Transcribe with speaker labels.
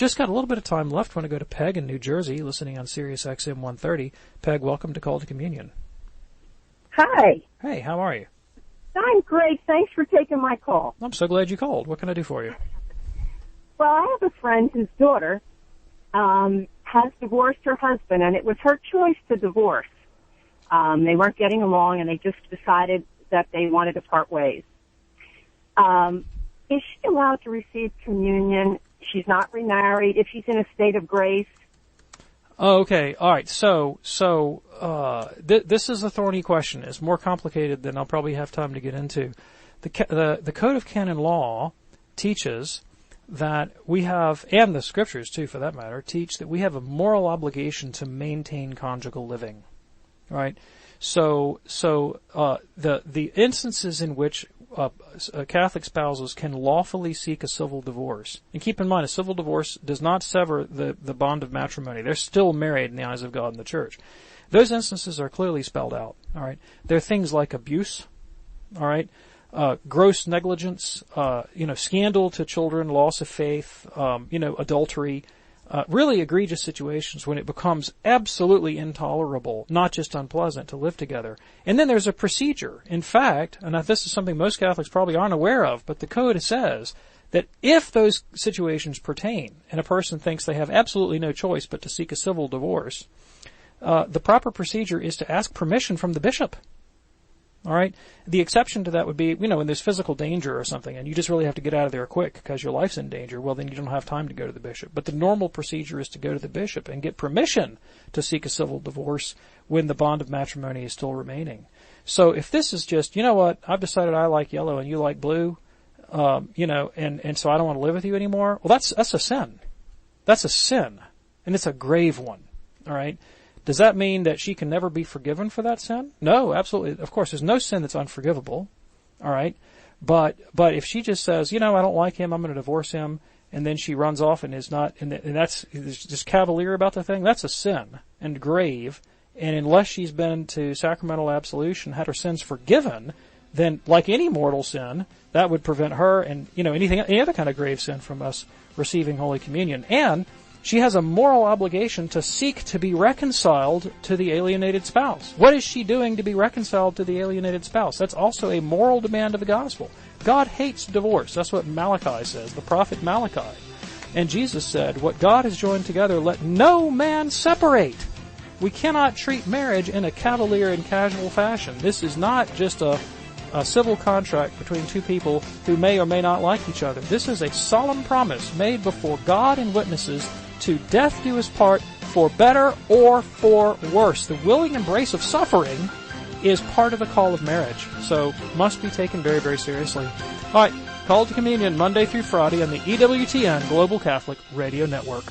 Speaker 1: Just got a little bit of time left. Want to go to Peg in New Jersey, listening on Sirius XM 130. Peg, welcome to Call to Communion.
Speaker 2: Hi.
Speaker 1: Hey, how are you?
Speaker 2: I'm great. Thanks for taking my call.
Speaker 1: I'm so glad you called. What can I do for you?
Speaker 2: Well, I have a friend whose daughter has divorced her husband, and it was her choice to divorce. They weren't getting along, and they just decided that they wanted to part ways. Is she allowed to receive communion? She's not remarried. If she's in a state of grace.
Speaker 1: Oh, okay. All right. So, this is a thorny question. It's more complicated than I'll probably have time to get into. The Code of Canon Law teaches that we have, and the Scriptures too, for that matter, teach that we have a moral obligation to maintain conjugal living. Right. So the instances in which Catholic spouses can lawfully seek a civil divorce, and keep in mind, a civil divorce does not sever the bond of matrimony. They're still married in the eyes of God and the Church. Those instances are clearly spelled out. All right, there are things like abuse. All right, gross negligence, scandal to children, loss of faith, adultery. Really egregious situations when it becomes absolutely intolerable, not just unpleasant, to live together. And then there's a procedure. In fact, and this is something most Catholics probably aren't aware of, but the Code says that if those situations pertain and a person thinks they have absolutely no choice but to seek a civil divorce, the proper procedure is to ask permission from the bishop. All right. The exception to that would be, when there's physical danger or something and you just really have to get out of there quick because your life's in danger. Well, then you don't have time to go to the bishop. But the normal procedure is to go to the bishop and get permission to seek a civil divorce when the bond of matrimony is still remaining. So if this is just, I've decided I like yellow and you like blue, and so I don't want to live with you anymore. Well, that's a sin. That's a sin. And it's a grave one. All right. Does that mean that she can never be forgiven for that sin? No, absolutely. Of course, there's no sin that's unforgivable. All right. But if she just says, I don't like him, I'm going to divorce him, and then she runs off and is not, and that's just cavalier about the thing, that's a sin and grave. And unless she's been to sacramental absolution, had her sins forgiven, then like any mortal sin, that would prevent her and, any other kind of grave sin from us receiving Holy Communion. And she has a moral obligation to seek to be reconciled to the alienated spouse. What is she doing to be reconciled to the alienated spouse? That's also a moral demand of the gospel. God hates divorce. That's what Malachi says, the prophet Malachi. And Jesus said, what God has joined together, let no man separate. We cannot treat marriage in a cavalier and casual fashion. This is not just a civil contract between two people who may or may not like each other. This is a solemn promise made before God and witnesses to death do us part, for better or for worse. The willing embrace of suffering is part of the call of marriage, so must be taken very, very seriously. All right, Call to Communion Monday through Friday on the EWTN Global Catholic Radio Network.